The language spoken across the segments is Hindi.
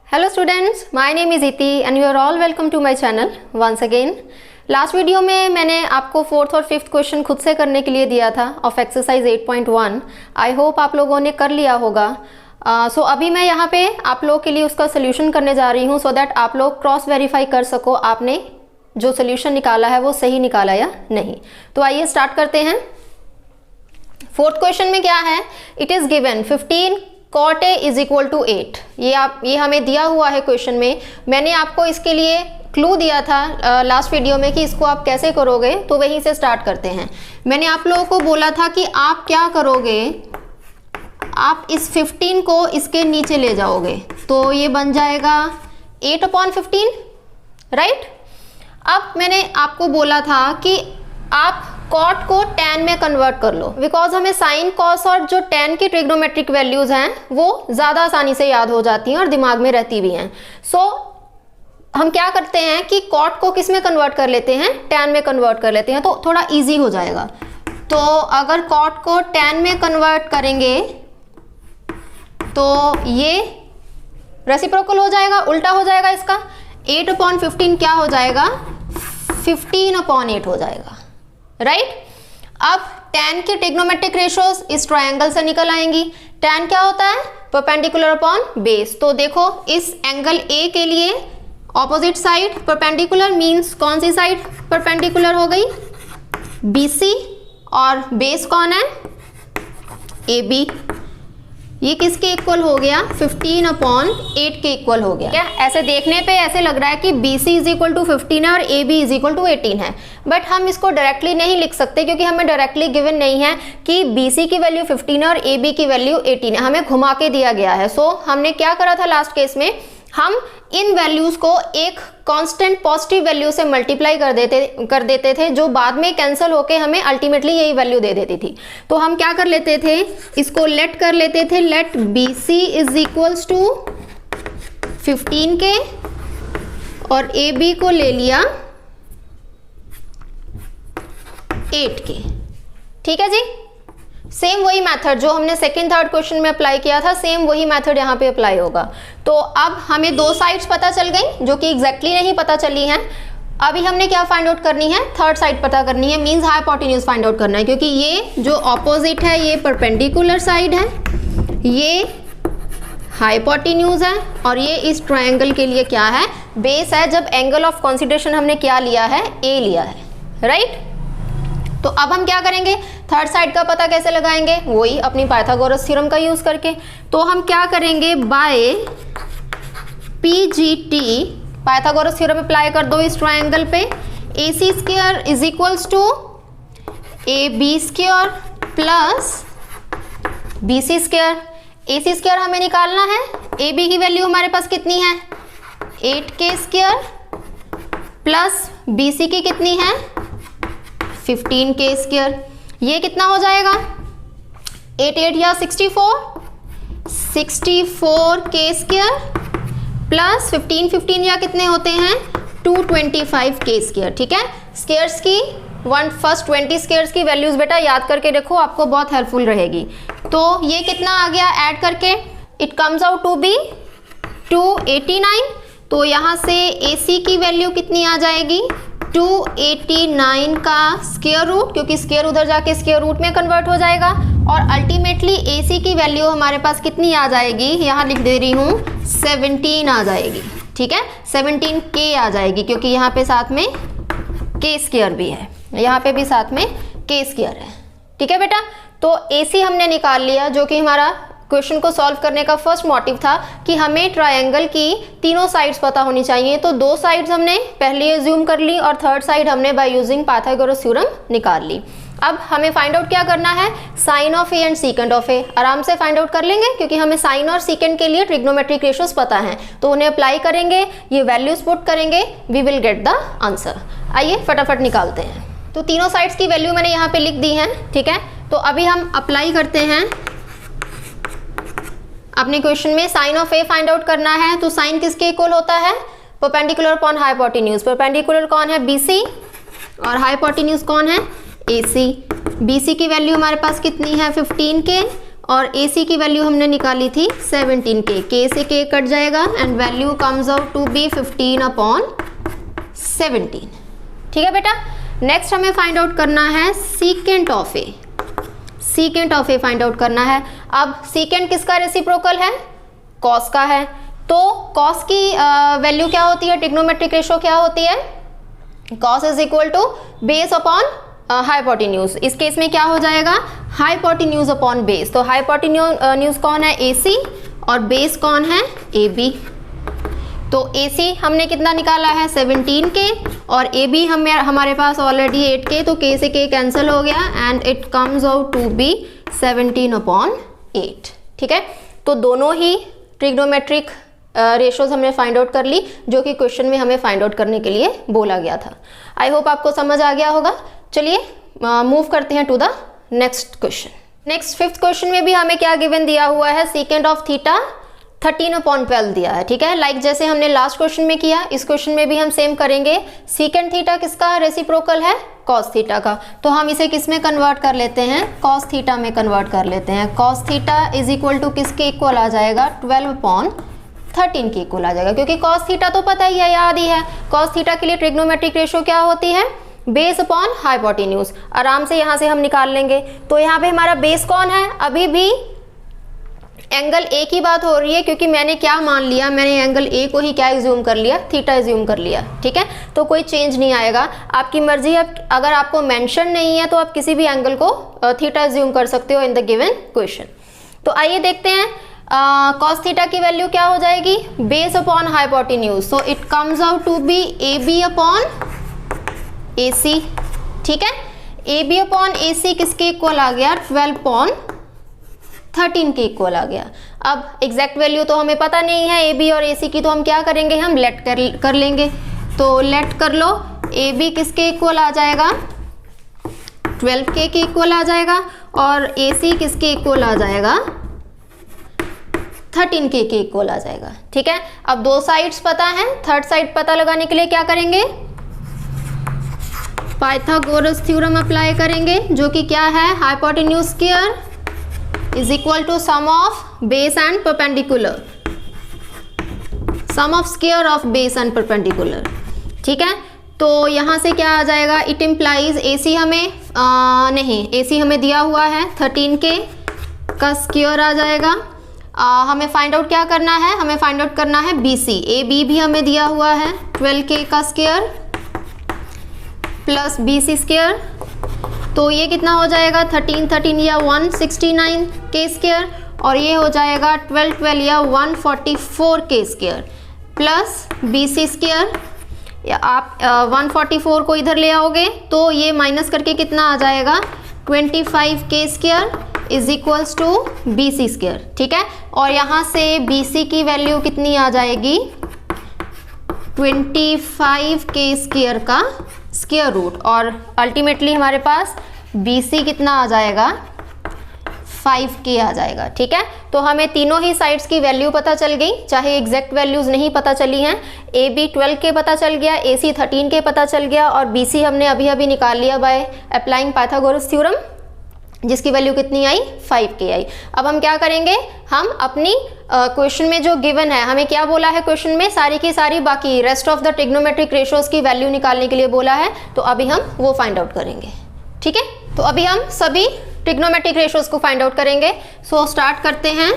Hello students, my name is Iti and you are all welcome to my channel once again. Last video में मैंने आपको फोर्थ और फिफ्थ क्वेश्चन खुद से करने के लिए दिया था ऑफ एक्सरसाइज 8.1। आई होप आप लोगों ने कर लिया होगा। सो अभी मैं यहाँ पे आप लोगों के लिए उसका सोल्यूशन करने जा रही हूँ सो दैट आप लोग क्रॉस वेरीफाई कर सको आपने जो सोल्यूशन निकाला है वो सही निकाला या नहीं। तो आइए स्टार्ट करते हैं। फोर्थ क्वेश्चन में क्या है, it is given 15 cot a is equal to 8। ये हमें दिया हुआ है क्वेश्चन में। मैंने आपको इसके लिए क्लू दिया था लास्ट वीडियो में कि इसको आप कैसे करोगे, तो वहीं से स्टार्ट करते हैं। मैंने आप लोगों को बोला था कि आप क्या करोगे, आप इस 15 को इसके नीचे ले जाओगे तो ये बन जाएगा 8/15, राइट। अब मैंने आपको बोला था कि आप कॉट को tan में कन्वर्ट कर लो, बिकॉज हमें साइन कॉस और जो tan की ट्रिग्नोमेट्रिक वैल्यूज हैं वो ज़्यादा आसानी से याद हो जाती हैं और दिमाग में रहती भी हैं। सो हम क्या करते हैं कि कॉट को किस में कन्वर्ट कर लेते हैं, tan में कन्वर्ट कर लेते हैं, तो थोड़ा इजी हो जाएगा। तो अगर कॉट को tan में कन्वर्ट करेंगे तो ये रेसिप्रोकल हो जाएगा, उल्टा हो जाएगा इसका। 8/15 क्या हो जाएगा, 15/8 हो जाएगा, राइट। अब tan की ट्रिग्नोमेट्रिक रेशियोज इस ट्रायंगल से निकल आएंगी। tan क्या होता है, परपेंडिकुलर अपॉन बेस। तो देखो इस एंगल A के लिए ऑपोजिट साइड परपेंडिकुलर मींस कौन सी साइड परपेंडिकुलर हो गई, BC, और बेस कौन है, AB। ये किसके इक्वल हो गया, 15/8 के इक्वल हो गया। क्या ऐसे देखने पे ऐसे लग रहा है कि BC इज इक्वल टू 15 है और AB इज इक्वल टू 18 है, बट हम इसको डायरेक्टली नहीं लिख सकते क्योंकि हमें डायरेक्टली गिवन नहीं है कि BC की वैल्यू 15 है और AB की वैल्यू 18 है, हमें घुमा के दिया गया है। सो हमने क्या करा था लास्ट केस में, हम इन वैल्यूज को एक कांस्टेंट पॉजिटिव वैल्यू से मल्टीप्लाई कर देते थे जो बाद में कैंसिल होके हमें अल्टीमेटली यही वैल्यू दे देती थी। तो हम क्या कर लेते थे, इसको लेट कर लेते थे, let BC is equals to 15 के और AB को ले लिया 8 के। ठीक है जी। सेम वही मेथड जो हमने सेकंड थर्ड क्वेश्चन में अप्लाई किया था, सेम वही मेथड यहाँ पे अप्लाई होगा। तो अब हमें दो साइड्स पता चल गई जो कि एग्जैक्टली नहीं पता चली हैं। अभी हमने क्या फाइंड आउट करनी है, थर्ड साइड पता करनी है, मींस हाइपोटेन्यूज फाइंड आउट करना है, क्योंकि ये जो ऑपोजिट है ये परपेंडिकुलर साइड है, ये हाइपोटेन्यूज है और ये इस ट्रायंगल के लिए क्या है, बेस है। जब एंगल ऑफ कंसिडरेशन हमने क्या लिया है, A लिया है, राइट। तो अब हम क्या करेंगे, थर्ड साइड का पता कैसे लगाएंगे, वही अपनी पाइथागोरस थ्योरम का यूज करके। तो हम क्या करेंगे, by PGT Pythagoras theorem apply कर दो इस ट्रायंगल पे। AC square is equals to AB square plus BC square. AC square हमें निकालना है, AB की वैल्यू हमारे पास कितनी है, 8K स्क्वायर प्लस BC की कितनी है, 15K स्क्वायर। ये कितना हो जाएगा, 8 या 64K स्क्वायर प्लस 15 या कितने होते हैं, 225K स्क्वायर। ठीक है, स्क्वायर्स की फर्स्ट 20 स्क्वायर्स की वैल्यूज बेटा याद करके देखो, आपको बहुत हेल्पफुल रहेगी। तो ये कितना आ गया ऐड करके, it comes out to be 289। तो यहाँ से AC की वैल्यू कितनी आ जाएगी, 289 का स्क्वायर रूट, क्योंकि स्क्वायर उधर जाके स्क्वायर रूट में कन्वर्ट हो जाएगा, और अल्टीमेटली AC की वैल्यू हमारे पास कितनी आ जाएगी, यहाँ लिख दे रही हूँ 17 आ जाएगी। ठीक है, 17K आ जाएगी, क्योंकि यहाँ पे साथ में K स्क्वायर भी है, यहाँ पे भी साथ में K स्क्वायर है। ठीक है बेटा, तो AC हमने निकाल लिया, जो कि हमारा क्वेश्चन को सॉल्व करने का फर्स्ट मोटिव था कि हमें ट्रायंगल की तीनों साइड्स पता होनी चाहिए। तो दो साइड्स हमने पहले एज्यूम कर ली और थर्ड साइड हमने बाय यूजिंग पाइथागोरस थ्योरम निकाल ली। अब हमें फाइंड आउट क्या करना है, sine of A and secant of A। आराम से फाइंड आउट कर लेंगे क्योंकि हमें साइन और सीकेंट के लिए ट्रिग्नोमेट्रिक रेशियोज पता हैं, तो उन्हें अप्लाई करेंगे, ये वैल्यूज पुट करेंगे, we will get the answer. आइए फटाफट निकालते हैं। तो तीनों साइड्स की वैल्यू मैंने यहाँ पे लिख दी है। ठीक है, तो अभी हम अप्लाई करते हैं अपने क्वेश्चन में। Sine of A find out करना है, तो साइन किसके इक्वल होता है, परपेंडिकुलर अपॉन हाइपोटेन्यूज। परपेंडिकुलर कौन है, BC, और हाइपोटेन्यूज कौन है, AC। BC की वैल्यू हमारे पास कितनी है, 15K, और AC की वैल्यू हमने निकाली थी 17 K से K कट जाएगा and value comes out to be 15/17। ठीक है बेटा। नेक्स्ट हमें फाइंड आउट करना है secant of A. Secant of A find out करना है। अब सीकेंट किसका रेसिप्रोकल है? कॉस का है। तो कॉस की वैल्यू क्या होती है? ट्रिग्नोमेट्रिक रेशो क्या होती है? Cos is equal to base upon hypotenuse. इस केस में क्या हो जाएगा? Hypotenuse upon base. तो हाइपोटेन्यूज कौन है? AC और बेस कौन है? AB। तो AC हमने कितना निकाला है? 17 K और AB हमारे पास ऑलरेडी 8 K, तो K से K कैंसिल हो गया and it comes out to be 17/8। ठीक है। तो दोनों ही ट्रिग्नोमेट्रिक रेशोज हमने फाइंड आउट कर ली जो कि क्वेश्चन में हमें फाइंड आउट करने के लिए बोला गया था। आई होप आपको समझ आ गया होगा। चलिए मूव करते हैं to the next question. Next 5th question में भी हमें क्या गिवन दिया हुआ है? सीकेंट ऑफ थीटा 13/12 दिया है। ठीक है। लाइक जैसे हमने लास्ट क्वेश्चन में किया, इस क्वेश्चन में भी हम सेम करेंगे। सीकेंट थीटा किसका रेसिप्रोकल है? कॉस थीटा का। तो हम इसे किस में कन्वर्ट कर लेते हैं? कॉस थीटा में कन्वर्ट कर लेते हैं। Cos theta is equal to किसके इक्वल आ जाएगा? 12/13 के इक्वल आ जाएगा, क्योंकि कॉस थीटा तो पता ही है, याद ही है। कॉस थीटा के लिए ट्रिग्नोमेट्रिक रेशो क्या होती है? Base upon hypotenuse. आराम से यहाँ से हम निकाल लेंगे। तो यहाँ पे हमारा बेस कौन है? अभी भी एंगल ए की बात हो रही है, क्योंकि मैंने क्या मान लिया? मैंने एंगल ए को ही क्या एज्यूम कर लिया? थीटा एज्यूम कर लिया। ठीक है। तो कोई चेंज नहीं आएगा, आपकी मर्जी है। अगर आपको मेंशन नहीं है तो आप किसी भी एंगल को थीटा एज्यूम कर सकते हो इन द गिवन क्वेश्चन। तो आइए देखते हैं कॉस थीटा की वैल्यू क्या हो जाएगी? Base upon hypotenuse. So it comes out to be AB upon AC। ठीक है। AB अपॉन AC किसके इक्वल आ गया? 12/13 के इक्वल आ गया। अब एग्जैक्ट वैल्यू तो हमें पता नहीं है AB और AC की, तो हम क्या करेंगे? हम लेट कर लेंगे। तो लेट कर लो। AB किसके इक्वल आ जाएगा? 12K के इक्वल आ जाएगा और AC किसके इक्वल आ जाएगा? 13K के इक्वल आ जाएगा। ठीक है। अब दो साइड्स पता है, थर्ड साइड पता लगाने के लिए क्या करेंगे? पाइथागोरस थ्योरम अप्लाई करेंगे, जो कि क्या है? Hypotenuse square is equal to sum of base and perpendicular, sum of square of base and perpendicular. ठीक है। तो यहाँ से क्या आ जाएगा? इट इम्प्लाइज AC हमें नहीं, AC हमें दिया हुआ है 13K का स्क्वायर आ जाएगा। हमें फाइंड आउट क्या करना है? हमें फाइंड आउट करना है BC। AB भी हमें दिया हुआ है 12K का स्क्वायर प्लस BC स्क्वायर। तो ये कितना हो जाएगा? 13 या 169 के स्क्वायर, और ये हो जाएगा 12 या 144 के स्क्वायर प्लस BC स्क्वायर। आप 144 को इधर ले आओगे तो ये माइनस करके कितना आ जाएगा? 25 के square is equals to BC square. ठीक है। और यहाँ से BC की वैल्यू कितनी आ जाएगी? 25 के स्क्वायर का स्क्वायर रूट, और अल्टीमेटली हमारे पास BC कितना आ जाएगा? 5K आ जाएगा। ठीक है। तो हमें तीनों ही साइड्स की वैल्यू पता चल गई, चाहे एग्जैक्ट वैल्यूज नहीं पता चली हैं। AB 12K पता चल गया, AC 13K पता चल गया और BC हमने अभी अभी निकाल लिया बाय अप्लाइंग पाइथागोरस थ्योरम, जिसकी वैल्यू कितनी आई? 5K आई। अब हम क्या करेंगे? हम अपनी क्वेश्चन में जो गिवन है, हमें क्या बोला है क्वेश्चन में? सारी की सारी बाकी rest of the trigonometric ratios की वैल्यू निकालने के लिए बोला है, तो अभी हम वो फाइंड आउट करेंगे। ठीक है। तो अभी हम सभी ट्रिग्नोमेट्रिक रेशोज को फाइंड आउट करेंगे। सो स्टार्ट करते हैं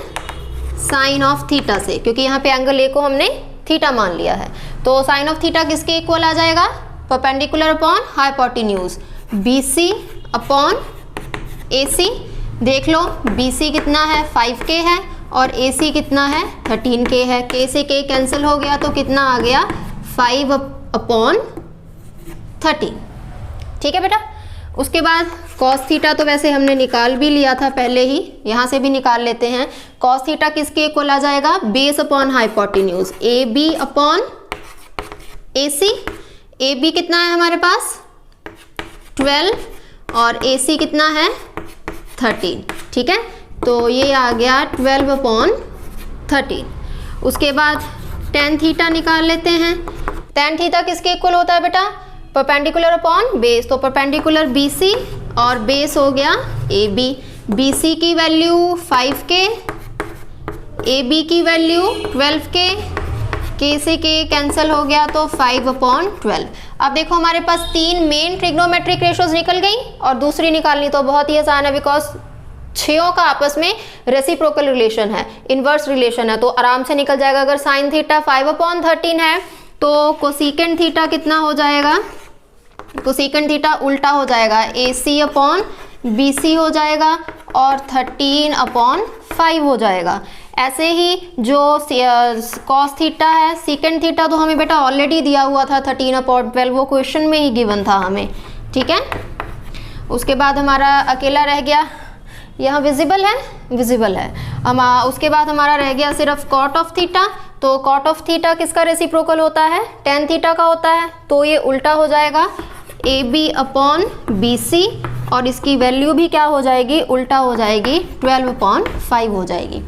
साइन ऑफ थीटा से, क्योंकि यहाँ पे एंगल ए को हमने थीटा मान लिया है। तो साइन ऑफ थीटा किसके इक्वल आ जाएगा? Perpendicular upon hypotenuse, BC upon AC। देख लो BC कितना है? 5K है और AC कितना है? 13K है। K से K कैंसिल हो गया तो कितना आ गया? 5/13। ठीक है बेटा। उसके बाद कॉस थीटा तो वैसे हमने निकाल भी लिया था पहले ही, यहाँ से भी निकाल लेते हैं। कॉस थीटा किसके इक्वल आ जाएगा? Base upon hypotenuse, AB upon AC। AB कितना है हमारे पास? 12 और AC कितना है? 13। ठीक है। तो ये आ गया 12/13। उसके बाद tan थीटा निकाल लेते हैं। tan थीटा किसके इक्वल होता है बेटा? Perpendicular upon base. तो परपेंडिकुलर BC और बेस हो गया AB। BC की वैल्यू 5K, AB की वैल्यू 12K, K से K कैंसिल हो गया तो 5/12। अब देखो हमारे पास 3 मेन ट्रिग्नोमेट्रिक रेशोज निकल गई और दूसरी निकालनी तो बहुत ही आसान है, बिकॉज 6 का आपस में रेसिप्रोकल रिलेशन है, इन्वर्स रिलेशन है, तो आराम से निकल जाएगा। अगर साइन थीटा 5/13 है तो कोसेकेंट थीटा कितना हो जाएगा, कोसेकेंट थीटा उल्टा हो जाएगा, AC/BC हो जाएगा और 13/5 हो जाएगा। ऐसे ही जो कॉस थीटा है, सीकेंट थीटा तो हमें बेटा ऑलरेडी दिया हुआ था 13/12, वो क्वेश्चन में ही गिवन था हमें, ठीक है। उसके बाद हमारा अकेला रह गया, यहाँ विजिबल है, विजिबल है। हम उसके बाद हमारा रह गया सिर्फ कॉट ऑफ थीटा। तो कॉट ऑफ थीटा किसका रेसिप्रोकल होता है, टेन थीटा का होता है, तो ये उल्टा हो जाएगा AB/BC और इसकी वैल्यू भी क्या हो जाएगी, उल्टा हो जाएगी, 12/5 हो जाएगी।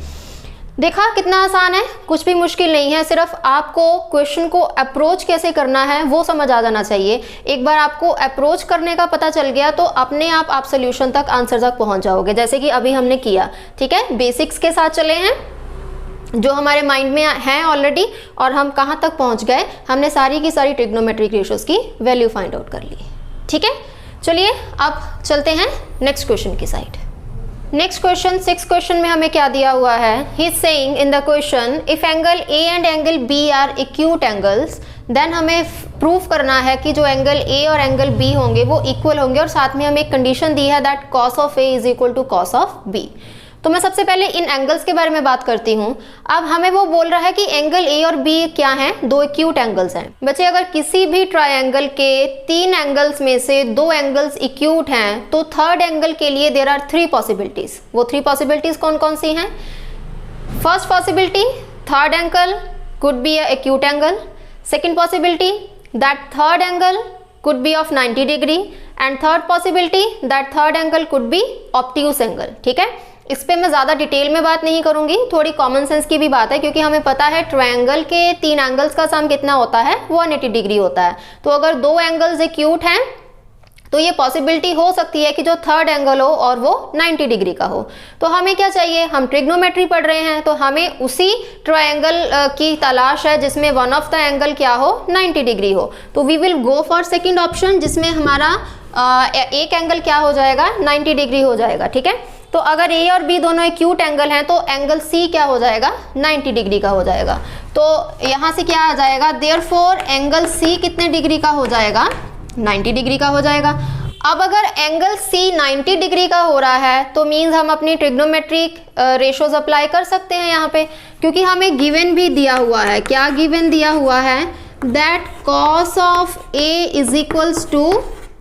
देखा कितना आसान है, कुछ भी मुश्किल नहीं है, सिर्फ आपको क्वेश्चन को अप्रोच कैसे करना है वो समझ आ जाना चाहिए। एक बार आपको अप्रोच करने का पता चल गया तो अपने आप सोल्यूशन तक, आंसर तक पहुंच जाओगे, जैसे कि अभी हमने किया, ठीक है। बेसिक्स के साथ चले हैं जो हमारे माइंड में है ऑलरेडी, और हम कहाँ तक पहुँच गए, हमने सारी की सारी ट्रिग्नोमेट्रिक रेशोज की वैल्यू फाइंड आउट कर ली, ठीक है। चलिए अब चलते हैं नेक्स्ट क्वेश्चन की साइड। नेक्स्ट क्वेश्चन 6 क्वेश्चन में हमें क्या दिया हुआ है, he is saying in the question if angle A and angle B are acute angles, then हमें प्रूफ करना है कि जो एंगल A और एंगल B होंगे वो इक्वल होंगे, और साथ में हमें एक कंडीशन दी है that cos of A is equal to cos of B। तो मैं सबसे पहले इन एंगल्स के बारे में बात करती हूँ। अब हमें वो बोल रहा है कि एंगल A और B क्या हैं, 2 एक्यूट एंगल्स हैं। बच्चे अगर किसी भी ट्रायंगल के 3 एंगल्स में से 2 एंगल्स एक्यूट हैं तो थर्ड एंगल के लिए देयर आर 3 पॉसिबिलिटीज। वो 3 पॉसिबिलिटीज कौन कौन सी हैं? First possibility, third angle could be a acute angle. Second possibility, that third angle could be of 90 degree, and third possibility that third angle could be obtuse angle, ठीक है। इस पे मैं ज़्यादा डिटेल में बात नहीं करूंगी, थोड़ी कॉमन सेंस की भी बात है, क्योंकि हमें पता है ट्रायंगल के 3 एंगल्स का सम कितना होता है, 180 डिग्री होता है। तो अगर 2 एंगल्स एक्यूट हैं तो ये पॉसिबिलिटी हो सकती है कि जो थर्ड एंगल हो और वो 90 डिग्री का हो। तो हमें क्या चाहिए, हम ट्रिग्नोमेट्री पढ़ रहे हैं तो हमें उसी ट्रायंगल की तलाश है जिसमें वन ऑफ द एंगल क्या हो, 90 डिग्री हो। तो we will go for second option, जिसमें हमारा एक एंगल क्या हो जाएगा, 90 डिग्री हो जाएगा, ठीक है। तो अगर A और B दोनों एक्यूट एंगल हैं तो एंगल C क्या हो जाएगा, 90 डिग्री का हो जाएगा। तो यहाँ से क्या आ जाएगा, देयरफॉर एंगल C कितने डिग्री का हो जाएगा, 90 डिग्री का हो जाएगा। अब अगर एंगल C 90 डिग्री का हो रहा है तो मीन्स हम अपनी ट्रिग्नोमेट्रिक रेशोज अप्लाई कर सकते हैं यहाँ पे, क्योंकि हमें गिवन भी दिया हुआ है। क्या गिवन दिया हुआ है, that cos of A is equals to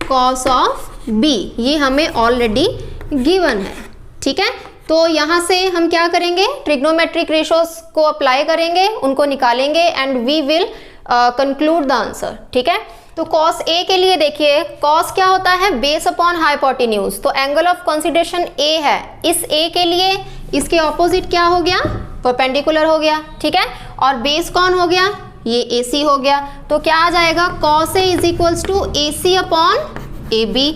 cos of B, ये हमें ऑलरेडी गिवन है, ठीक है। तो यहाँ से हम क्या करेंगे, ट्रिग्नोमेट्रिक रेशोज को अप्लाई करेंगे, उनको निकालेंगे and we will conclude the answer, ठीक है। तो cos A के लिए देखिए, cos क्या होता है, बेस अपॉन हाइपोटेन्यूज, तो एंगल ऑफ कंसिडरेशन A है। इस A के लिए इसके ऑपोजिट क्या हो गया, परपेंडिकुलर हो गया, ठीक है। और बेस कौन हो गया, ये AC हो गया। तो क्या आ जाएगा, cos A is equals to AC upon AB।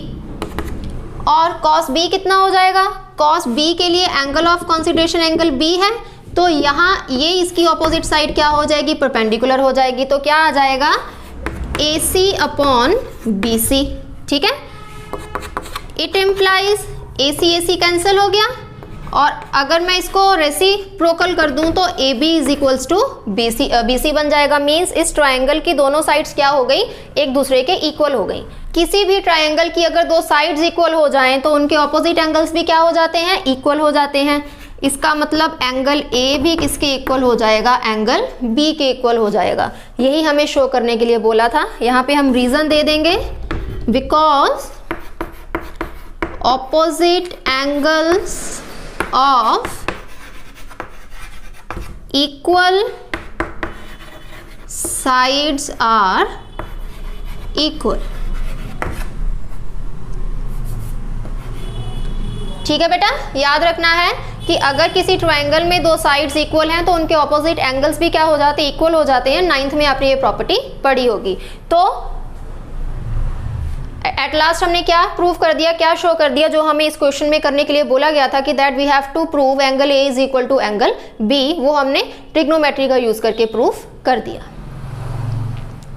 और cos B कितना हो जाएगा, cos B के लिए angle of consideration angle B है, तो यहाँ ये इसकी ऑपोजिट साइड क्या हो जाएगी, परपेंडिकुलर हो जाएगी। तो क्या आ जाएगा, AC अपॉन BC, ठीक है। इट इम्प्लाइज AC कैंसिल हो गया, और अगर मैं इसको रेसिप्रोकल कर दूं तो AB is equals to BC बन जाएगा। मीन्स इस ट्रायंगल की दोनों साइड्स क्या हो गई, एक दूसरे के इक्वल हो गई। किसी भी ट्रायंगल की अगर 2 साइड्स इक्वल हो जाएं तो उनके ऑपोजिट एंगल्स भी क्या हो जाते हैं, इक्वल हो जाते हैं। इसका मतलब एंगल A भी किसके इक्वल हो जाएगा, एंगल B के इक्वल हो जाएगा। यही हमें शो करने के लिए बोला था। यहाँ पे हम रीजन दे देंगे, because opposite angles of equal sides are equal, ठीक है बेटा। याद रखना है कि अगर किसी ट्रायंगल में 2 साइड्स इक्वल हैं तो उनके ऑपोजिट एंगल्स भी क्या हो जाते हैं, इक्वल हो जाते हैं। 9th में आपने ये प्रॉपर्टी पढ़ी होगी। तो एट लास्ट हमने क्या प्रूव कर दिया, क्या शो कर दिया, जो हमें इस क्वेश्चन में करने के लिए बोला गया था कि that we have to prove angle A is equal to angle B, वो हमने ट्रिग्नोमेट्री का यूज करके प्रूव कर दिया।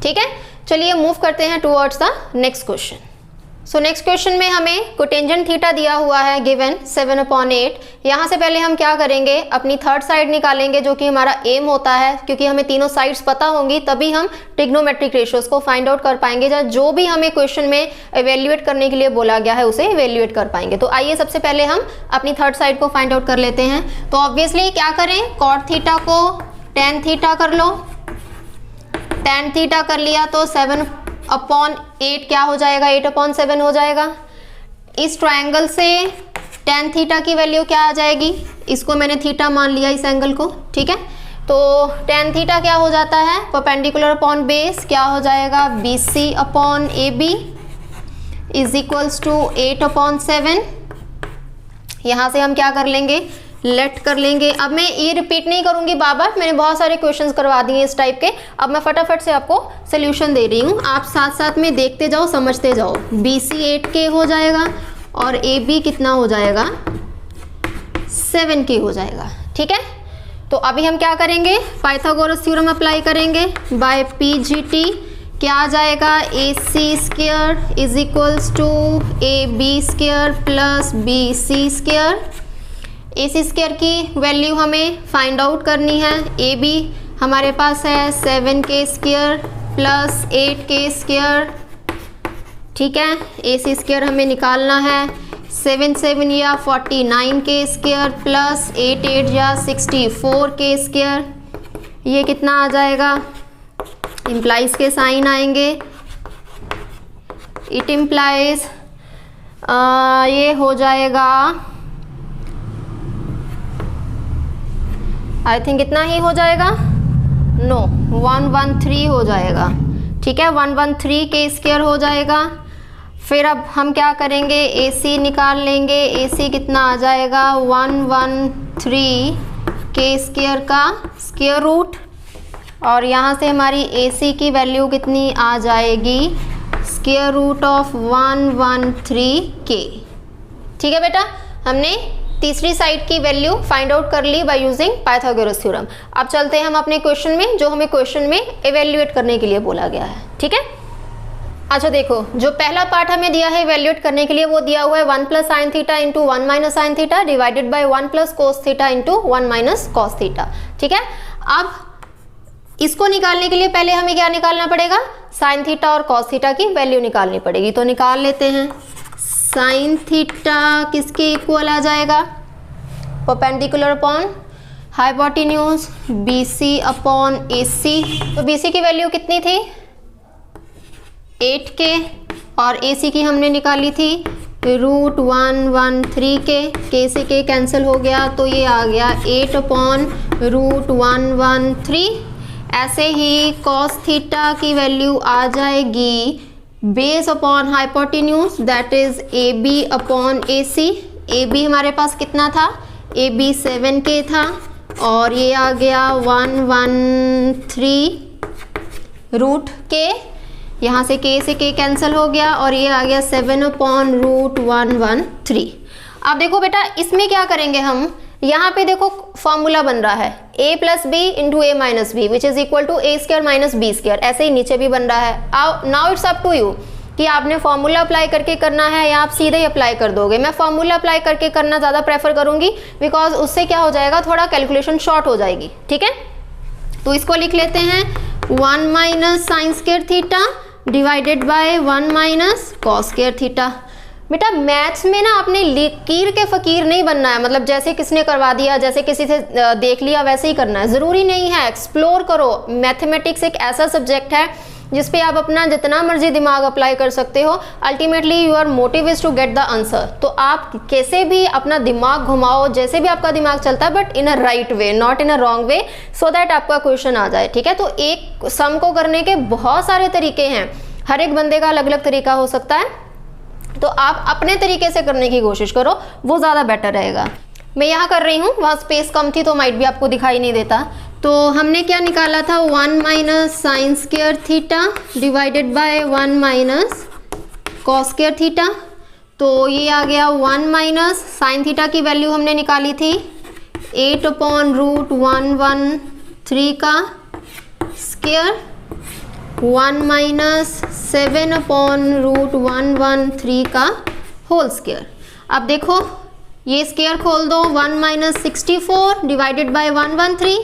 ठीक है, चलिए मूव करते हैं towards the next question. So next question में हमें कोटेंजेंट थीटा दिया हुआ है गिवन 7/8। यहाँ से पहले हम क्या करेंगे, अपनी थर्ड साइड निकालेंगे जो कि हमारा एम होता है, क्योंकि हमें तीनों साइड्स पता होंगी तभी हम ट्रिग्नोमेट्रिक रेशियोज को फाइंड आउट कर पाएंगे, या जो भी हमें क्वेश्चन में इवेल्युएट करने के लिए बोला गया है उसे इवेल्युएट कर पाएंगे। तो आइए सबसे पहले हम अपनी थर्ड साइड को फाइंड आउट कर लेते हैं। तो ऑब्वियसली क्या करें, कॉट थीटा को टेन थीटा कर लो, टेन थीटा कर लिया तो 7/8 क्या हो जाएगा, 8/7 हो जाएगा। इस ट्रायंगल से टेन थीटा की वैल्यू क्या आ जाएगी, इसको मैंने थीटा मान लिया इस एंगल को, ठीक है। तो टेन थीटा क्या हो जाता है, परपेंडिकुलर अपॉन बेस क्या हो जाएगा, BC/AB इज इक्वल्स टू 8/7। यहाँ से हम क्या कर लेंगे, लेट कर लेंगे। अब मैं ये रिपीट नहीं करूंगी बार बार, मैंने बहुत सारे क्वेश्चंस करवा दिए इस टाइप के, अब मैं फटाफट से आपको सोल्यूशन दे रही हूँ, आप साथ साथ में देखते जाओ समझते जाओ। BC 8K हो जाएगा और AB कितना हो जाएगा, 7K हो जाएगा, ठीक है। तो अभी हम क्या करेंगे, पाइथागोरस थ्योरम अप्लाई करेंगे बाय PGT, क्या आ जाएगा, AC² is equals to AB² plus BC²। AC² की वैल्यू हमें फाइंड आउट करनी है। AB हमारे पास है 7K² प्लस 8K², ठीक है। AC² हमें निकालना है, 7 या 49K² प्लस 8 या 64K²। ये कितना आ जाएगा, इम्प्लाइज के साइन आएंगे, इट इम्प्लाइज ये हो जाएगा, आई थिंक इतना ही हो जाएगा, नो 113 हो जाएगा, ठीक है। 113K² हो जाएगा। फिर अब हम क्या करेंगे, AC निकाल लेंगे, AC कितना आ जाएगा, 113K² का स्क्वायर रूट, और यहाँ से हमारी AC की वैल्यू कितनी आ जाएगी, स्क्वायर रूट ऑफ 113K, ठीक है बेटा। हमने तीसरी साइड की वैल्यू फाइंड आउट कर ली बाय यूजिंग पाइथागोरस थ्योरम। अब चलते हैं हम अपने क्वेश्चन में, जो हमें क्वेश्चन में इवेल्युएट करने के लिए बोला गया है, ठीक है। अच्छा देखो, जो पहला पार्ट हमें दिया है इवेल्युएट करने के लिए, वो दिया हुआ है 1 + sin theta into 1 - sin theta divided by 1 + cos theta into 1 - cos theta, ठीक है। अब इसको निकालने के लिए पहले हमें क्या निकालना पड़ेगा, sin थीटा और cos थीटा की वैल्यू निकालनी पड़ेगी। तो निकाल लेते हैं, sin थीटा किसके इक्वल आ जाएगा, परपेंडिकुलर अपॉन हाइपोटेन्यूज BC/AC। तो BC की वैल्यू कितनी थी, 8K, और AC की हमने निकाली थी √113K, K से K कैंसिल हो गया तो ये आ गया 8/√113। ऐसे ही cos थीटा की वैल्यू आ जाएगी base upon hypotenuse that is AB/AC। AB हमारे पास कितना था, AB 7K था, और ये आ गया 113 √K, यहाँ से K से K कैंसिल हो गया और ये आ गया 7/√113। अब देखो बेटा, इसमें क्या करेंगे हम, यहाँ पे देखो फॉर्मूला बन रहा है A + B into A - B which is equal to A² - B², ऐसे ही नीचे भी बन रहा है। Now it's up to you कि आपने फॉर्मूला अप्लाई करके करना है या आप सीधे ही अप्लाई कर दोगे। मैं फॉर्मूला अप्लाई करके करना ज़्यादा प्रेफर करूंगी, बिकॉज उससे क्या हो जाएगा, थोड़ा कैलकुलेशन शॉर्ट हो जाएगी, ठीक है। तो इसको लिख लेते हैं 1 - sin² theta divided by 1 - cos² theta. बेटा मैथ्स में ना आपने लीकीर के फकीर नहीं बनना है, मतलब जैसे किसने करवा दिया, जैसे किसी से देख लिया वैसे ही करना है, ज़रूरी नहीं है। एक्सप्लोर करो, मैथमेटिक्स एक ऐसा सब्जेक्ट है जिस पे आप अपना जितना मर्जी दिमाग अप्लाई कर सकते हो। Ultimately your motive is to get the answer. तो आप कैसे भी अपना दिमाग घुमाओ, जैसे भी आपका दिमाग चलता है, but in a right way, not in a wrong way, so that आपका क्वेश्चन आ जाए, ठीक है। तो एक सम को करने के बहुत सारे तरीके हैं, हर एक बंदे का अलग अलग तरीका हो सकता है, तो आप अपने तरीके से करने की कोशिश करो, वो ज़्यादा बेटर रहेगा। मैं यहाँ कर रही हूँ, वहाँ स्पेस कम थी तो माइट भी आपको दिखाई नहीं देता। तो हमने क्या निकाला था, 1 - sin² theta divided by 1 - cos square theta, तो ये आ गया 1 माइनस साइन थीटा की वैल्यू हमने निकाली थी 8/√113 का स्क्वायर 1 माइनस 7/√113 का होल स्क्वायर। अब देखो ये स्क्वायर खोल दो 1 माइनस 64 डिवाइडेड बाय 113,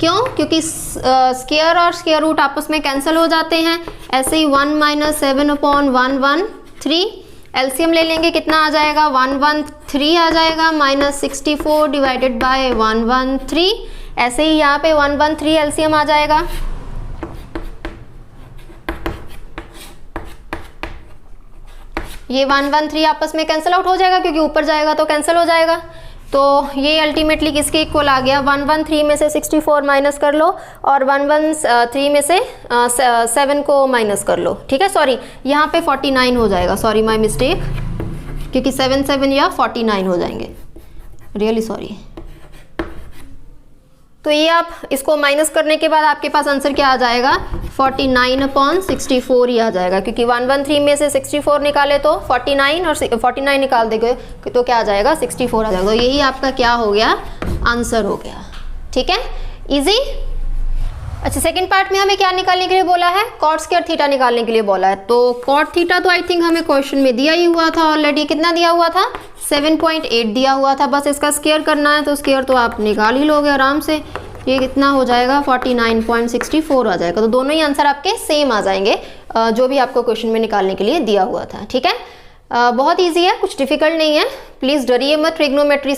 क्यों? क्योंकि स्क्वायर और स्क्वायर रूट आपस में कैंसिल हो जाते हैं। ऐसे ही 1 माइनस 7/113 एलसीएम ले लेंगे, कितना आ जाएगा 113 आ जाएगा माइनस 64 डिवाइडेड बाय 113। ऐसे ही यहाँ पे 113 एलसीएम आ जाएगा। ये 113 आपस में कैंसिल आउट हो जाएगा क्योंकि ऊपर जाएगा तो कैंसिल हो जाएगा। तो ये अल्टीमेटली किसके इक्वल आ गया 113 में से 64 माइनस कर लो और 113 में से 7 को माइनस कर लो। ठीक है, सॉरी यहाँ पे 49 हो जाएगा, सॉरी माय मिस्टेक, क्योंकि 7 7 या 49 हो जाएंगे, रियली सॉरी। तो ये आप इसको माइनस करने के बाद आपके पास आंसर क्या आ जाएगा 49/64 ही आ जाएगा, क्योंकि 113 में से 64 निकाले तो 49 और 49 निकाल देंगे तो क्या आ जाएगा 64 आ जाएगा। तो यही आपका क्या हो गया आंसर हो गया। ठीक है, इजी। अच्छा, सेकंड पार्ट में हमें क्या निकालने के लिए बोला है, कॉट स्क्वायर थीटा निकालने के लिए बोला है। तो कॉट थीटा तो आई थिंक हमें क्वेश्चन में दिया ही हुआ था ऑलरेडी। कितना दिया हुआ था 7.8 दिया हुआ था, बस इसका स्क्वायर करना है तो स्क्वायर तो आप निकाल ही लोगे आराम से। ये कितना हो जाएगा 49.64 आ जाएगा। तो दोनों ही आंसर आपके सेम आ जाएंगे जो भी आपको क्वेश्चन में निकालने के लिए दिया हुआ था। ठीक है, बहुत इजी है, कुछ डिफिकल्ट नहीं है। प्लीज़ डरिए मत ट्रिग्नोमेट्री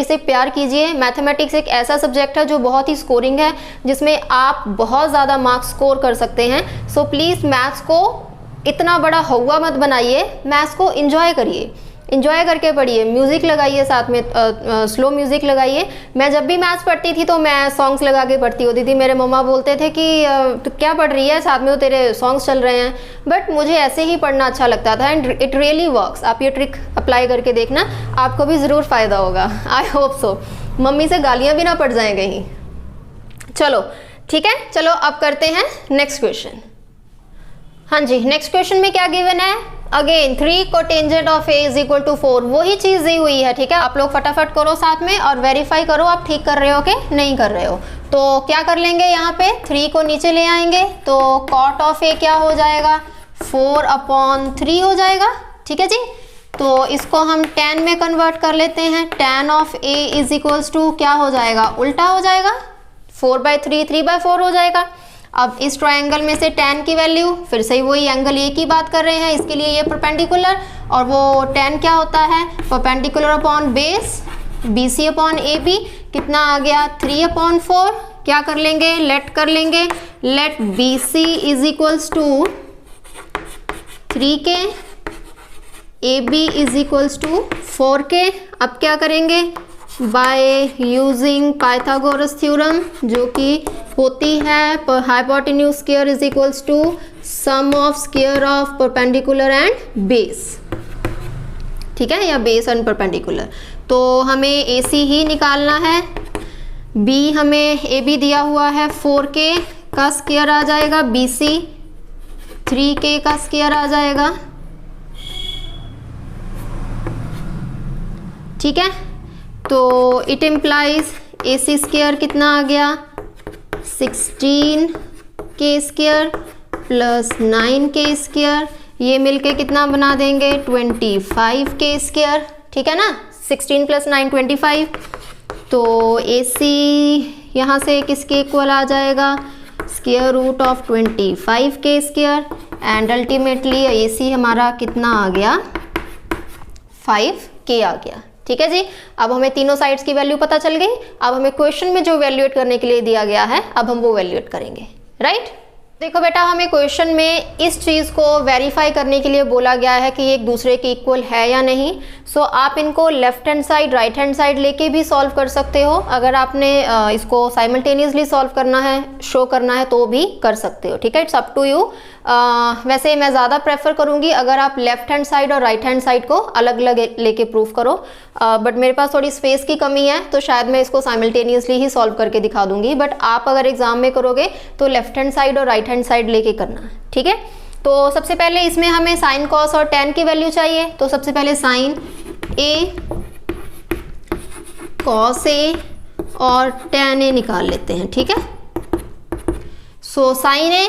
से प्यार कीजिए। मैथमेटिक्स एक ऐसा सब्जेक्ट है जो बहुत ही स्कोरिंग है, जिसमें आप बहुत ज़्यादा मार्क्स स्कोर कर सकते हैं। सो प्लीज़ मैथ्स को इतना बड़ा हौवा मत बनाइए, मैथ्स को इंजॉय करिए, इंजॉय करके पढ़िए। म्यूज़िक लगाइए साथ में, स्लो म्यूज़िक लगाइए। मैं जब भी मैथ्स पढ़ती थी तो मैं सॉन्ग्स लगा के पढ़ती होती थी। मेरे मम्मा बोलते थे कि तू क्या पढ़ रही है, साथ में तो तेरे सॉन्ग्स चल रहे हैं, बट मुझे ऐसे ही पढ़ना अच्छा लगता था एंड इट रियली वर्क्स। आप ये ट्रिक अप्लाई करके देखना, आपको भी ज़रूर फ़ायदा होगा। आई होप सो, मम्मी से गालियाँ भी ना पड़ जाएँ कहीं। चलो ठीक है, चलो अब करते हैं नेक्स्ट क्वेश्चन। हाँ जी, नेक्स्ट क्वेश्चन में क्या गिवन है, again 3 cotangent of A is equal to 4, वही चीज़ दी हुई है। ठीक है, आप लोग फटाफट करो साथ में और वेरीफाई करो आप ठीक कर रहे हो कि नहीं कर रहे हो। तो क्या कर लेंगे, यहाँ पे 3 को नीचे ले आएंगे तो कॉट ऑफ ए क्या हो जाएगा 4/3 हो जाएगा। ठीक है जी, तो इसको हम tan में कन्वर्ट कर लेते हैं। tan of A is equals to क्या हो जाएगा, उल्टा हो जाएगा, 4/3 3/4 हो जाएगा। अब इस ट्रायंगल में से tan की वैल्यू, फिर से वही एंगल ए की बात कर रहे हैं, इसके लिए ये परपेंडिकुलर, और वो tan क्या होता है परपेंडिकुलर अपॉन बेस BC अपॉन AB, कितना आ गया 3/4। क्या कर लेंगे, लेट कर लेंगे, let BC is equals to 3K, AB is equals to 4K। अब क्या करेंगे, बाय यूजिंग पाइथागोरस थ्योरम, जो कि होती है hypotenuse square is equals to sum of square of perpendicular and base. ठीक है, या बेस एंड परपेंडिकुलर। तो हमें AC ही निकालना है, B हमें AB दिया हुआ है 4K का स्क्वायर आ जाएगा, BC 3K का स्क्वायर आ जाएगा। ठीक है, तो इट इम्प्लाइज AC स्क्वायर कितना आ गया 16K square plus 9K square, ये मिलके कितना बना देंगे 25K स्क्वायर। ठीक है ना, 16 + 9 25। तो AC यहाँ से किसके इक्वल आ जाएगा square root of 25K square, and ultimately AC हमारा कितना आ गया 5K आ गया। ठीक है जी, अब हमें तीनों साइड्स की वैल्यू पता चल गई। अब हमें क्वेश्चन में जो वैल्यूएट करने के लिए दिया गया है, अब हम वो वैल्यूएट करेंगे। राइट, देखो बेटा, हमें क्वेश्चन में इस चीज़ को वेरीफाई करने के लिए बोला गया है कि ये एक दूसरे के इक्वल है या नहीं। सो आप इनको left hand side right hand side लेके भी सॉल्व कर सकते हो। अगर आपने इसको साइमल्टेनियसली सॉल्व करना है, शो करना है, तो भी कर सकते हो। ठीक है, इट्स अप टू यू। वैसे मैं ज़्यादा प्रेफर करूँगी अगर आप लेफ्ट हैंड साइड और राइट हैंड साइड को अलग अलग लेके प्रूफ करो, बट मेरे पास थोड़ी स्पेस की कमी है तो शायद मैं इसको साइमल्टेनियसली ही सॉल्व करके दिखा दूंगी। बट आप अगर एग्जाम में करोगे तो लेफ्ट हैंड साइड और राइट हैंड साइड लेके करना है। ठीक है, तो सबसे पहले इसमें हमें साइन कॉस और टेन की वैल्यू चाहिए, तो सबसे पहले साइन ए कॉस ए और टेन ए निकाल लेते हैं, ठीक है। So sine A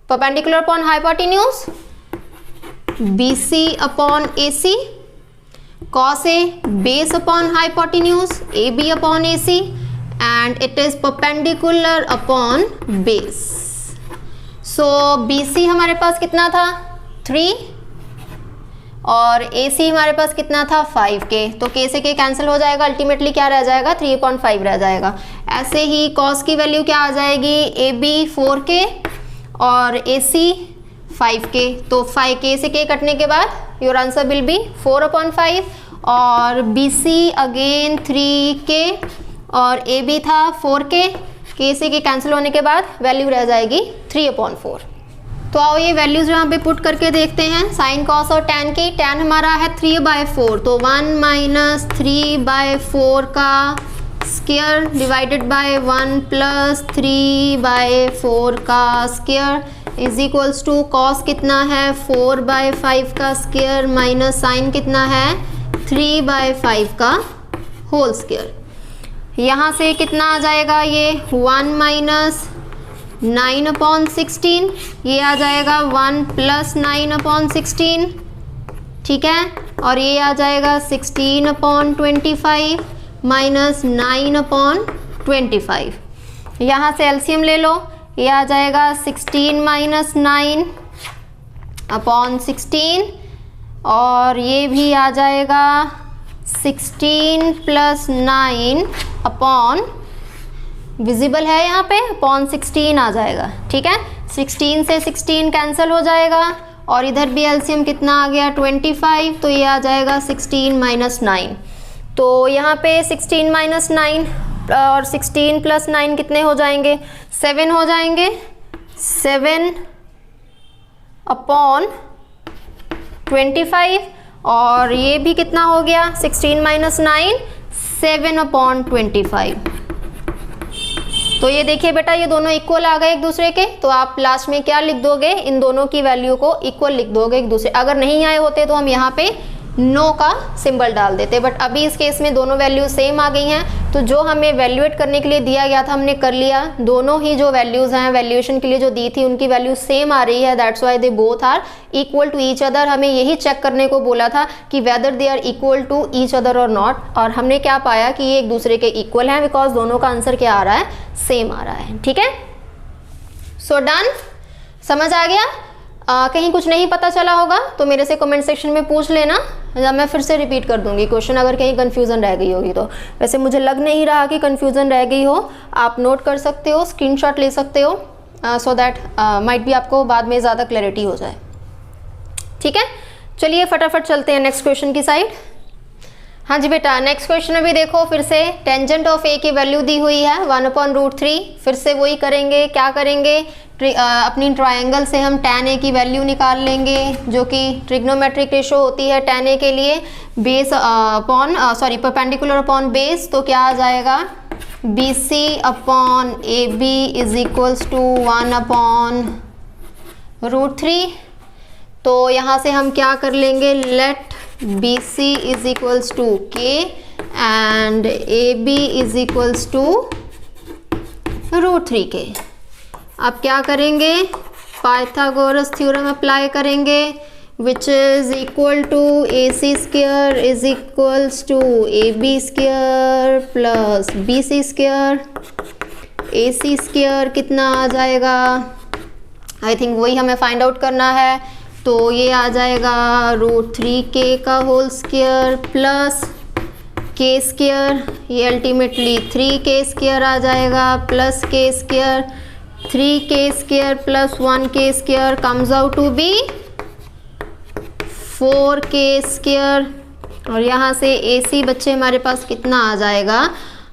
perpendicular upon hypotenuse BC upon AC, cos A base upon hypotenuse AB upon AC and it is perpendicular upon base. So BC हमारे पास कितना था 3 और AC हमारे पास कितना था 5K, तो K से K कैंसिल हो जाएगा, अल्टीमेटली क्या रह जाएगा 3/5 रह जाएगा। ऐसे ही cos की वैल्यू क्या आ जाएगी AB 4K और AC 5K, तो 5K से K कटने के बाद योर आंसर विल बी 4/5 और BC अगेन 3K और AB था 4K, K से K कैंसिल होने के बाद वैल्यू रह जाएगी 3/4। तो आओ ये वैल्यूज यहाँ पे पुट करके देखते हैं साइन कॉस और टैन की। टैन हमारा है 3/4, तो 1 माइनस 3/4 का स्क्वायर डिवाइडेड बाय 1 प्लस 3/4 का square is equals to cos कितना है 4/5 का स्क्वायर माइनस साइन कितना है 3/5 का होल स्क्वायर। यहाँ से कितना आ जाएगा ये 1 माइनस 9/16, ये आ जाएगा 1 प्लस 9/16, ठीक है। और ये आ जाएगा 16/25 माइनस 9/25। यहाँ से एलसीएम ले लो, ये आ जाएगा 16 माइनस 9/16 और ये भी आ जाएगा 16 प्लस 9 अपॉन, विजिबल है यहाँ पे, अपॉन 16 आ जाएगा, ठीक है। 16 से 16 कैंसिल हो जाएगा और इधर भी एलसीएम कितना आ गया 25, तो ये आ जाएगा 16 माइनस 9। तो यहाँ पे 16 माइनस 9 और 16 प्लस 9 कितने हो जाएंगे 7 हो जाएंगे, 7/25 और ये भी कितना हो गया 16 माइनस 9 7/25। तो ये देखिए बेटा ये दोनों इक्वल आ गए एक दूसरे के, तो आप लास्ट में क्या लिख दोगे, इन दोनों की वैल्यू को इक्वल लिख दोगे एक दूसरे। अगर नहीं आए होते तो हम यहाँ पे नो का सिंबल डाल देते, बट अभी इस केस में दोनों वैल्यू सेम आ गई हैं, तो जो हमें वैल्यूएट करने के लिए दिया गया था हमने कर लिया। दोनों ही जो वैल्यूज़ हैं वैल्यूएशन के लिए जो दी थी उनकी वैल्यू सेम आ रही है, that's why they both are equal to each other. हमें यही चेक करने को बोला था कि whether they are equal to each other और नॉट, और हमने क्या पाया कि ये एक दूसरे के इक्वल हैं बिकॉज दोनों का आंसर क्या आ रहा है सेम आ रहा है, ठीक है। सो डन, समझ आ गया। कहीं कुछ नहीं पता चला होगा तो मेरे से कमेंट सेक्शन में पूछ लेना, या मैं फिर से रिपीट कर दूंगी क्वेश्चन अगर कहीं कन्फ्यूज़न रह गई होगी तो। वैसे मुझे लग नहीं रहा कि कन्फ्यूज़न रह गई हो, आप नोट कर सकते हो, स्क्रीनशॉट ले सकते हो, सो दैट माइट भी आपको बाद में ज़्यादा क्लैरिटी हो जाए, ठीक है। चलिए फटाफट चलते हैं नेक्स्ट क्वेश्चन की साइड। हाँ जी बेटा, नेक्स्ट क्वेश्चन में भी देखो फिर से टेंजेंट ऑफ ए की वैल्यू दी हुई है 1/√3। फिर से वही करेंगे, क्या करेंगे, अपनी ट्रायंगल से हम tan a की वैल्यू निकाल लेंगे जो कि ट्रिग्नोमेट्रिक रेशो होती है tan a के लिए, base upon perpendicular upon base. तो क्या आ जाएगा BC अपॉन AB इज इक्वल्स टू 1/√3। तो यहाँ से हम क्या कर लेंगे, let BC is equals to K and AB is equals to √3K। अब क्या करेंगे, पाइथागोरस थ्योरम अप्लाई करेंगे, which is equal to AC square is equals to AB square plus BC square. AC square कितना आ जाएगा, आई थिंक वही हमें फाइंड आउट करना है, तो ये आ जाएगा √3K का whole square plus K square, ये अल्टीमेटली 3K स्क्वायर आ जाएगा plus K square. 3K square plus 1K square comes out to be 4K square. और यहाँ से AC बच्चे हमारे पास कितना आ जाएगा,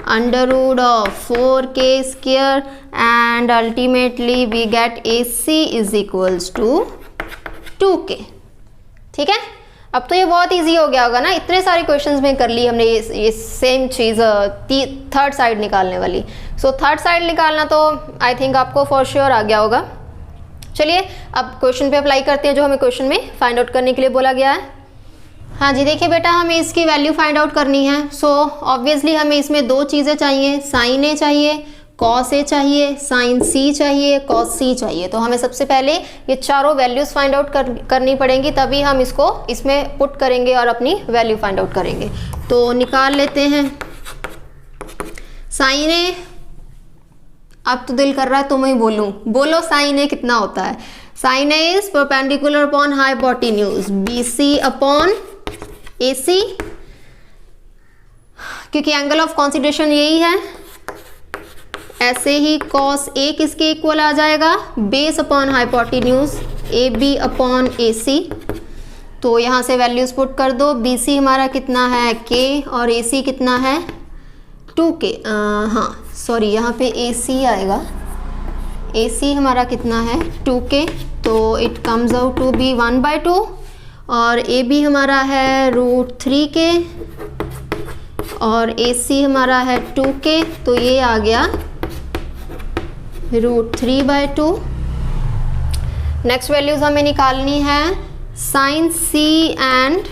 √4K square and ultimately we get AC is equals to 2K, ठीक है। अब तो ये बहुत इजी हो गया होगा ना, इतने सारे क्वेश्चंस में कर ली हमने ये सेम चीज़ थर्ड साइड निकालने वाली। सो थर्ड साइड निकालना तो आई थिंक आपको फॉर श्योर आ गया होगा। चलिए अब क्वेश्चन पे अप्लाई करते हैं जो हमें क्वेश्चन में फाइंड आउट करने के लिए बोला गया है। हाँ जी, देखिए बेटा, हमें इसकी वैल्यू फाइंड आउट करनी है। सो ऑब्वियसली हमें इसमें दो चीज़ें चाहिए, साइन ए चाहिए, कॉस ए चाहिए, साइन सी चाहिए, कॉस सी चाहिए। तो हमें सबसे पहले ये चारों वैल्यूज़ फाइंड आउट करनी पड़ेंगी, तभी हम इसको इसमें पुट करेंगे और अपनी वैल्यू फाइंड आउट करेंगे। तो निकाल लेते हैं साइन ए। अब तो दिल कर रहा है तो मैं बोलूँ, बोलो साइन ए कितना होता है। Sine A is perpendicular upon hypotenuse B C upon A C, क्योंकि एंगल ऑफ कॉन्सिडरेशन यही है। ऐसे ही कॉस ए किसके इक्वल आ जाएगा, base upon hypotenuse A B upon A C. तो यहाँ से वैल्यूज पुट कर दो। बी सी हमारा कितना है के, और ए सी कितना है 2k। हाँ सॉरी, यहाँ पे ए सी आएगा। ए सी हमारा कितना है 2k, तो it comes out to be 1/2, और ए बी हमारा है √3k, और ए सी हमारा है 2k, तो ये आ गया √3/2। नेक्स्ट वैल्यूज हमें निकालनी है sine C and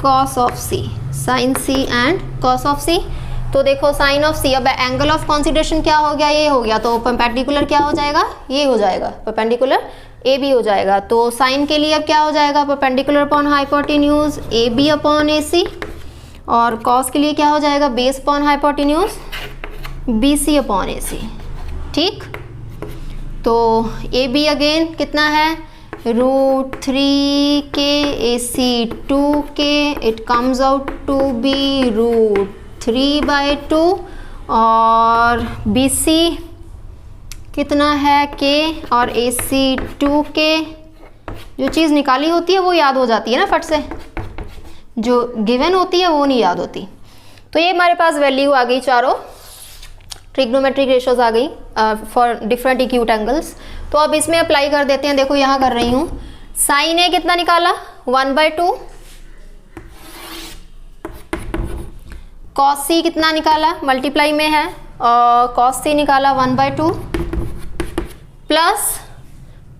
cos of C, sine C and cos of C. तो देखो साइन ऑफ सी, अब एंगल ऑफ कॉन्सिडरेशन क्या हो गया, ये हो गया, तो परपेंडिकुलर क्या हो जाएगा, ये हो जाएगा, परपेंडिकुलर ए बी हो जाएगा। तो साइन के लिए अब क्या हो जाएगा, perpendicular upon hypotenuse A B upon A C, और कॉस के लिए क्या हो जाएगा, base upon hypotenuse B C upon A C. ठीक, तो ए बी अगेन कितना है √3k, A C 2k, it comes out to be √3/2, और बी सी कितना है k, और ए सी 2k। जो चीज़ निकाली होती है वो याद हो जाती है ना फट से, जो गिवन होती है वो नहीं याद होती। तो ये हमारे पास वैल्यू आ गई, चारों ट्रिग्नोमेट्रिक रेशोज आ गई फॉर डिफरेंट एक्यूट एंगल्स। तो अब इसमें अप्लाई कर देते हैं। देखो यहाँ कर रही हूँ, साइन ए कितना निकाला 1/2, कॉस सी कितना निकाला, मल्टीप्लाई में है, और कॉस सी निकाला 1/2, प्लस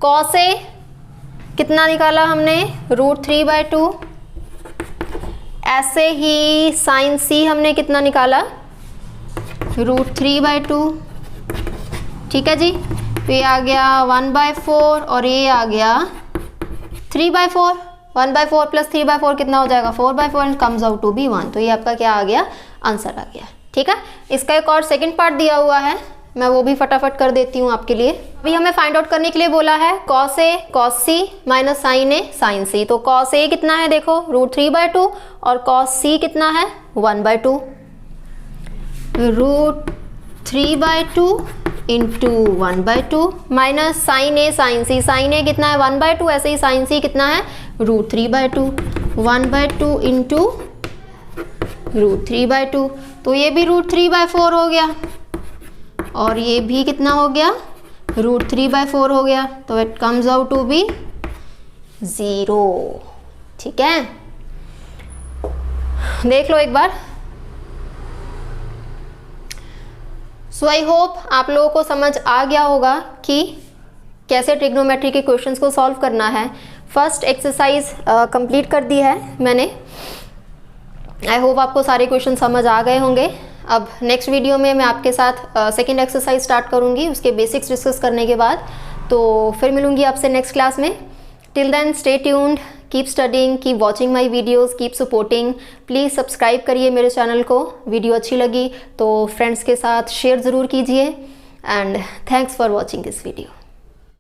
कॉस ए कितना निकाला हमने √3/2। ऐसे ही साइन सी हमने कितना निकाला √3/2। ठीक है जी, तो ये आ गया 1/4, और ये आ गया 3/4। 1/4 प्लस 3/4 कितना हो जाएगा 4/4, and comes out to be 1। तो ये आपका क्या आ गया, आंसर आ गया। ठीक है, इसका एक और सेकंड पार्ट दिया हुआ है, मैं वो भी फटाफट कर देती हूँ आपके लिए। अभी हमें फाइंड आउट करने के लिए बोला है cos A cos C minus sign A sign सी। तो कॉस ए कितना है देखो √3/2, और कॉस सी कितना है 1/2। √3/2 इंटू 1/2 माइनस साइन ए साइन सी। साइन ए कितना है 1/2, ऐसे ही साइन सी कितना है √3/2। 1/2 इंटू √3/2, तो ये भी √3/4 हो गया, और ये भी कितना हो गया √3/4 हो गया। तो it comes out to be 0। ठीक है, देख लो एक बार। सो आई होप आप लोगों को समझ आ गया होगा कि कैसे ट्रिग्नोमेट्री के क्वेश्चंस को सॉल्व करना है। फर्स्ट एक्सरसाइज कंप्लीट कर दी है मैंने। आई होप आपको सारे क्वेश्चन समझ आ गए होंगे। अब नेक्स्ट वीडियो में मैं आपके साथ सेकंड एक्सरसाइज स्टार्ट करूंगी, उसके बेसिक्स डिस्कस करने के बाद। तो फिर मिलूंगी आपसे नेक्स्ट क्लास में। Till then stay tuned, keep studying, keep watching my videos, keep supporting. Please subscribe करिए मेरे चैनल को। वीडियो अच्छी लगी तो फ्रेंड्स के साथ शेयर ज़रूर कीजिए। And thanks for watching this video.